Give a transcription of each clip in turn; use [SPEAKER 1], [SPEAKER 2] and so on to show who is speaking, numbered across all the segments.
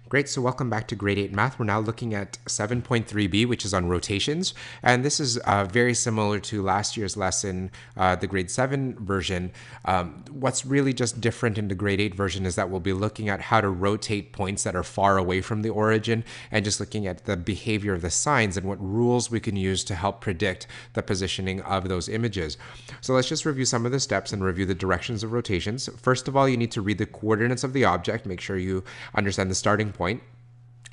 [SPEAKER 1] Great, so welcome back to Grade 8 Math. We're now looking at 7.3b, which is on rotations. And this is very similar to last year's lesson, the Grade 7 version. What's really just different in the Grade 8 version is that we'll be looking at how to rotate points that are far away from the origin and just looking at the behavior of the signs and what rules we can use to help predict the positioning of those images. So let's just review some of the steps and review the directions of rotations. First of all, you need to read the coordinates of the object. Make sure you understand the starting point.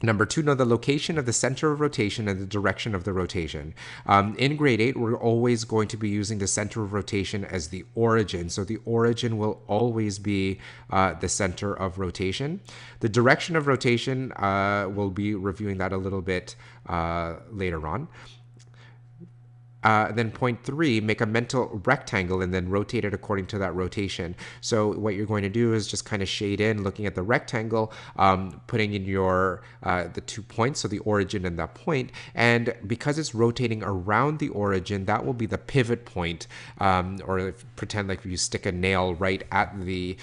[SPEAKER 1] Number 2, know the location of the center of rotation and the direction of the rotation. In grade 8, we're always going to be using the center of rotation as the origin. So the origin will always be the center of rotation. The direction of rotation, we'll be reviewing that a little bit later on. Then point 3, make a mental rectangle and then rotate it according to that rotation. So what you're going to do is just kind of shade in, looking at the rectangle, putting in your the 2 points, so the origin and that point. And because it's rotating around the origin, that will be the pivot point, or pretend like you stick a nail right at the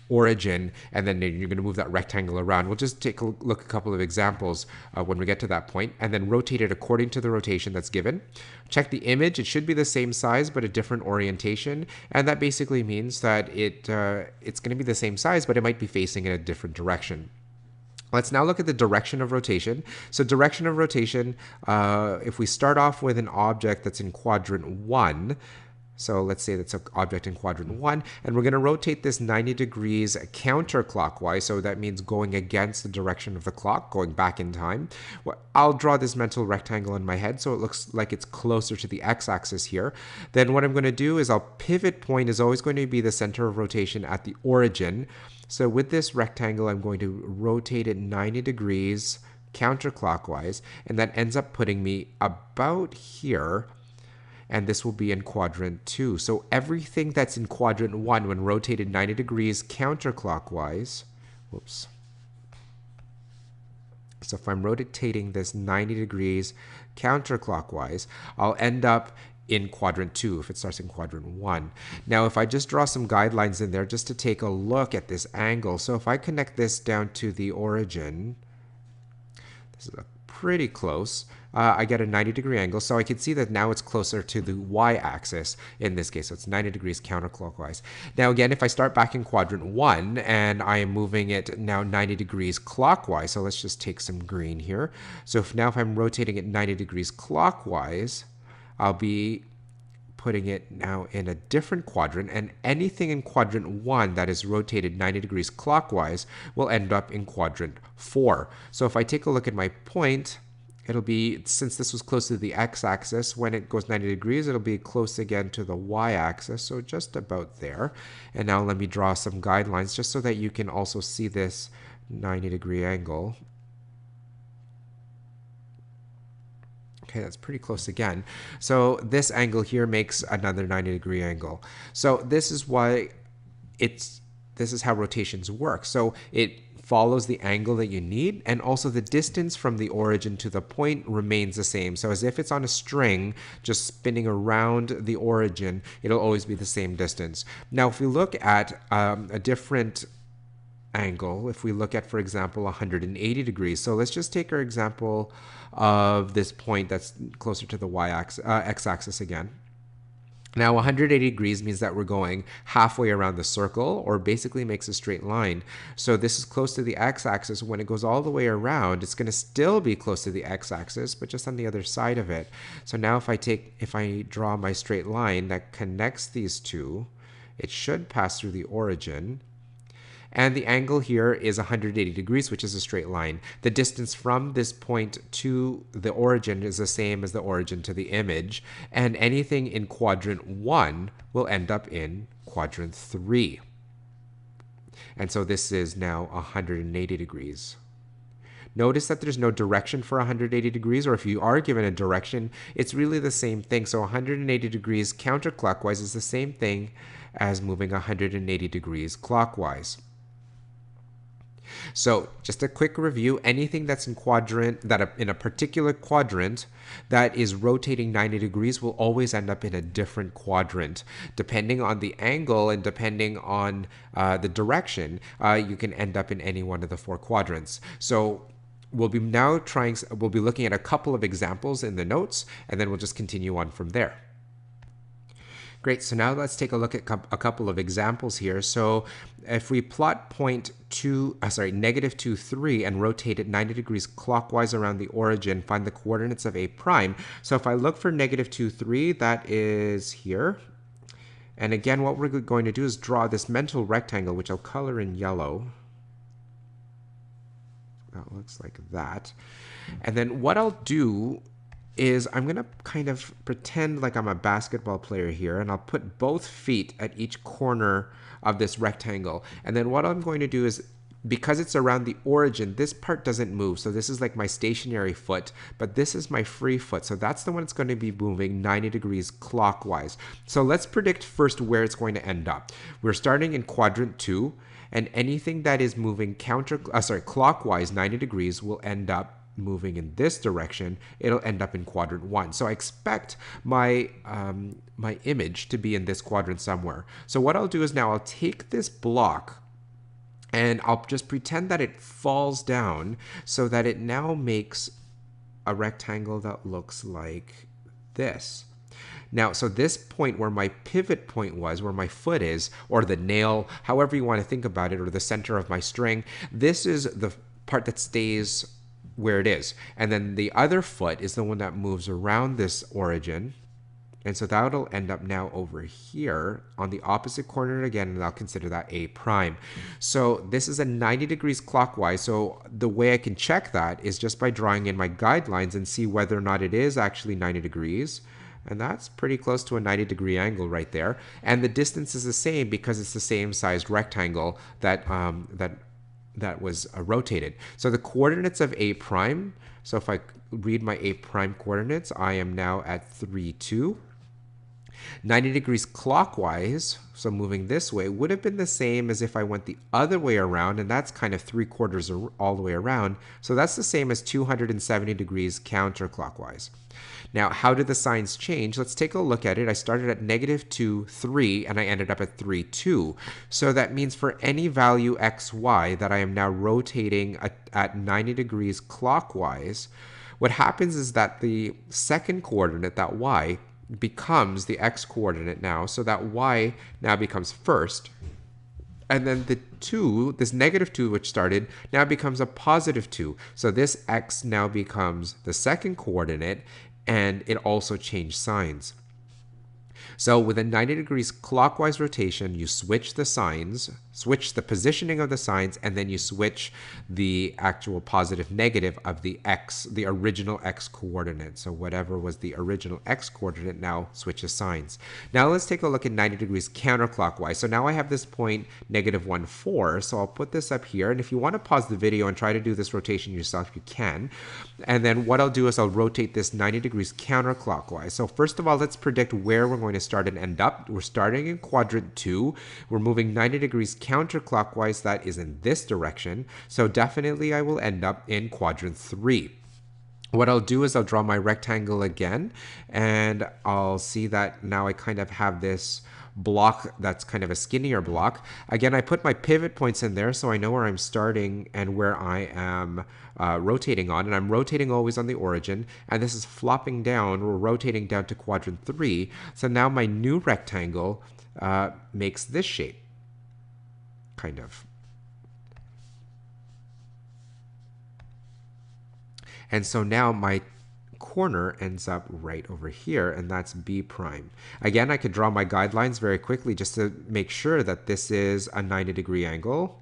[SPEAKER 1] origin, and then you're going to move that rectangle around. We'll just take a look at a couple of examples when we get to that point, and then rotate it according to the rotation that's given. Check the image. It should be the same size but a different orientation, and that basically means that it's going to be the same size, but it might be facing in a different direction. Let's now look at the direction of rotation. So direction of rotation, if we start off with an object that's in quadrant 1, so let's say that's an object in quadrant 1, and we're going to rotate this 90 degrees counterclockwise. So that means going against the direction of the clock, going back in time. Well, I'll draw this mental rectangle in my head so it looks like it's closer to the x-axis here. Then what I'm going to do is our pivot point is always going to be the center of rotation at the origin. So with this rectangle, I'm going to rotate it 90 degrees counterclockwise, and that ends up putting me about here. And this will be in quadrant 2. So everything that's in quadrant 1 when rotated 90 degrees counterclockwise, whoops. So if I'm rotating this 90 degrees counterclockwise, I'll end up in quadrant 2 if it starts in quadrant 1. Now, if I just draw some guidelines in there just to take a look at this angle. So if I connect this down to the origin, this is pretty close. I get a 90-degree angle, so I can see that now it's closer to the y-axis in this case. So it's 90 degrees counterclockwise. Now again, if I start back in quadrant 1 and I am moving it now 90 degrees clockwise, so let's just take some green here. So if I'm rotating it 90 degrees clockwise, I'll be putting it now in a different quadrant, and anything in quadrant 1 that is rotated 90 degrees clockwise will end up in quadrant 4. So if I take a look at my point, it'll be, since this was close to the x-axis, when it goes 90 degrees, it'll be close again to the y-axis, so just about there. And now let me draw some guidelines just so that you can also see this 90-degree angle. Okay, that's pretty close again. So this angle here makes another 90-degree angle. So this is why this is how rotations work. So it follows the angle that you need, and also the distance from the origin to the point remains the same. So as if it's on a string just spinning around the origin, it'll always be the same distance. Now if we look at a different angle, if we look at, for example, 180 degrees. So let's just take our example of this point that's closer to the x-axis again. Now 180 degrees means that we're going halfway around the circle, or basically makes a straight line. So this is close to the x-axis. When it goes all the way around, it's going to still be close to the x-axis, but just on the other side of it. So now if I draw my straight line that connects these two, it should pass through the origin. And the angle here is 180 degrees, which is a straight line. The distance from this point to the origin is the same as the origin to the image. And anything in quadrant 1 will end up in quadrant 3. And so this is now 180 degrees. Notice that there's no direction for 180 degrees, or if you are given a direction, it's really the same thing. So 180 degrees counterclockwise is the same thing as moving 180 degrees clockwise. So just a quick review, anything that's in in a particular quadrant that is rotating 90 degrees will always end up in a different quadrant. Depending on the angle and depending on the direction, you can end up in any one of the 4 quadrants. So we'll be looking at a couple of examples in the notes, and then we'll just continue on from there. Great, so now let's take a look at a couple of examples here. So if we plot point negative 2, 3, and rotate it 90 degrees clockwise around the origin, find the coordinates of A prime. So if I look for negative 2, 3, that is here. And again, what we're going to do is draw this mental rectangle, which I'll color in yellow. That looks like that. And then what I'll do is I'm going to kind of pretend like I'm a basketball player here, and I'll put both feet at each corner of this rectangle. And then what I'm going to do is, because it's around the origin, this part doesn't move. So this is like my stationary foot, but this is my free foot. So that's the one that's going to be moving 90 degrees clockwise. So let's predict first where it's going to end up. We're starting in quadrant 2, and anything that is moving clockwise 90 degrees will end up moving in this direction. It'll end up in quadrant 1. So I expect my my image to be in this quadrant somewhere. So what I'll do is now I'll take this block and I'll just pretend that it falls down so that it now makes a rectangle that looks like this. Now, so this point where my pivot point was, where my foot is, or the nail, however you want to think about it, or the center of my string, this is the part that stays where it is. And then the other foot is the one that moves around this origin. And so that'll end up now over here on the opposite corner again, and I'll consider that A prime. So this is a 90 degrees clockwise. So the way I can check that is just by drawing in my guidelines and see whether or not it is actually 90 degrees. And that's pretty close to a 90-degree angle right there. And the distance is the same because it's the same sized rectangle that that was rotated. So the coordinates of A prime, so if I read my A prime coordinates, I am now at 3, 2. 90 degrees clockwise, so moving this way, would have been the same as if I went the other way around, and that's kind of 3/4 all the way around. So that's the same as 270 degrees counterclockwise. Now, how did the signs change? Let's take a look at it. I started at negative 2, 3, and I ended up at 3, 2. So that means for any value x, y that I am now rotating at 90 degrees clockwise, what happens is that the second coordinate, that y, becomes the x coordinate now. So that y now becomes first. And then the 2, this negative 2 which started, now becomes a positive 2. So this x now becomes the second coordinate, and it also changed signs. So with a 90 degrees clockwise rotation, you switch the signs, switch the positioning of the signs, and then you switch the actual positive negative of the x, the original x coordinate. So whatever was the original x coordinate now switches signs. Now let's take a look at 90 degrees counterclockwise. So now I have this point negative 1, 4. So I'll put this up here. And if you want to pause the video and try to do this rotation yourself, you can. And then what I'll do is I'll rotate this 90 degrees counterclockwise. So first of all, let's predict where we're going to start and end up. We're starting in quadrant 2. We're moving 90 degrees counterclockwise. That is in this direction. So definitely I will end up in quadrant 3. What I'll do is I'll draw my rectangle again, and I'll see that now I kind of have this block that's kind of a skinnier block. Again, I put my pivot points in there so I know where I'm starting and where I am rotating on, and I'm rotating always on the origin, and this is flopping down. We're rotating down to quadrant 3. So now my new rectangle makes this shape, kind of. And so now my corner ends up right over here, and that's B prime. Again, I could draw my guidelines very quickly just to make sure that this is a 90-degree angle,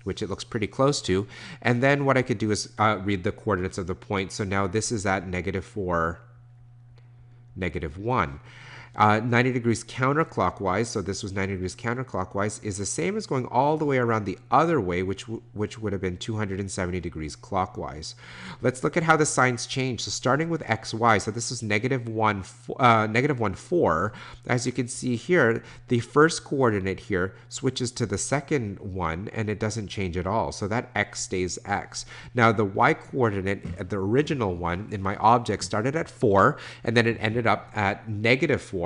[SPEAKER 1] which it looks pretty close to. And then what I could do is read the coordinates of the point. So now this is at negative 4, negative 1. 90 degrees counterclockwise, so this was 90 degrees counterclockwise, is the same as going all the way around the other way, which would have been 270 degrees clockwise. Let's look at how the signs change. So starting with xy, so this is negative 1, 4. As you can see here, the first coordinate here switches to the second one, and it doesn't change at all. So that x stays x. Now the y coordinate, the original one in my object, started at 4, and then it ended up at negative 4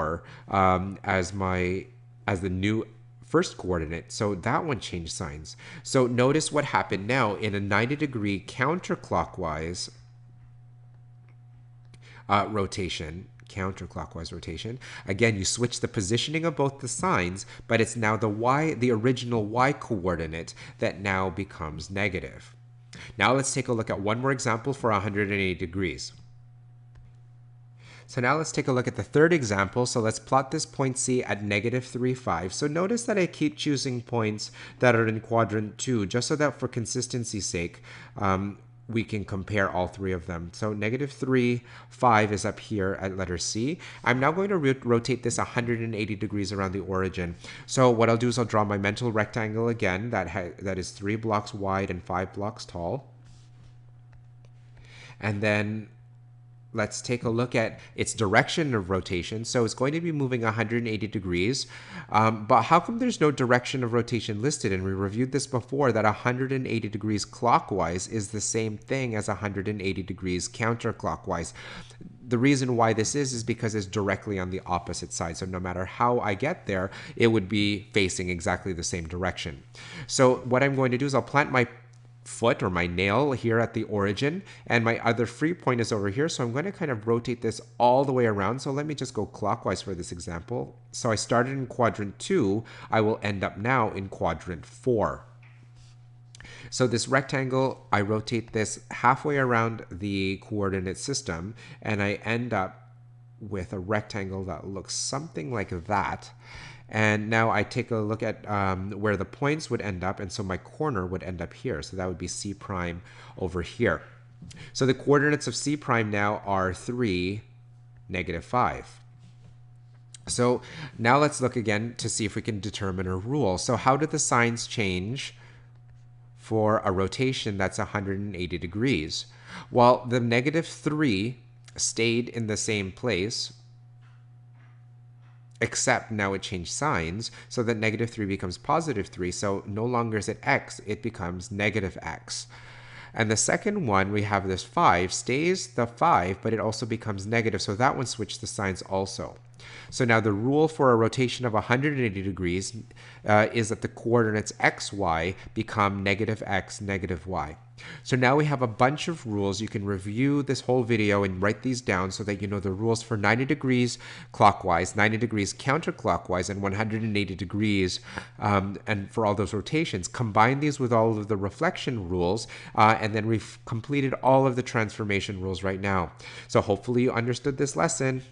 [SPEAKER 1] as the new first coordinate. So that one changed signs. So notice what happened now in a 90-degree counterclockwise rotation. Counterclockwise rotation. Again, you switch the positioning of both the signs, but it's now the original y coordinate that now becomes negative. Now let's take a look at one more example for 180 degrees. So now let's take a look at the third example. So let's plot this point C at negative 3, 5. So notice that I keep choosing points that are in quadrant 2, just so that for consistency's sake, we can compare all three of them. So negative 3, 5 is up here at letter C. I'm now going to rotate this 180 degrees around the origin. So what I'll do is I'll draw my mental rectangle again that is 3 blocks wide and 5 blocks tall. And then let's take a look at its direction of rotation. So it's going to be moving 180 degrees, but how come there's no direction of rotation listed? And we reviewed this before, that 180 degrees clockwise is the same thing as 180 degrees counterclockwise. The reason why this is because it's directly on the opposite side. So no matter how I get there, it would be facing exactly the same direction. So what I'm going to do is I'll plant my foot or my nail here at the origin, and my other free point is over here. So I'm going to kind of rotate this all the way around. So let me just go clockwise for this example. So I started in quadrant 2. I will end up now in quadrant 4. So this rectangle, I rotate this halfway around the coordinate system, and I end up with a rectangle that looks something like that. And now I take a look at where the points would end up, and so my corner would end up here. So that would be C prime over here. So the coordinates of C prime now are 3, negative 5. So now let's look again to see if we can determine a rule. So how do the signs change for a rotation that's 180 degrees? Well, the negative 3 stayed in the same place, except now it changed signs, so that negative 3 becomes positive 3. So no longer is it x, it becomes negative x. And the second one, we have this 5, stays the 5, but it also becomes negative. So that one switched the signs also. So now the rule for a rotation of 180 degrees is that the coordinates x, y become negative x, negative y. So now we have a bunch of rules. You can review this whole video and write these down so that you know the rules for 90 degrees clockwise, 90 degrees counterclockwise, and 180 degrees, and for all those rotations. Combine these with all of the reflection rules, and then we've completed all of the transformation rules right now. So hopefully you understood this lesson.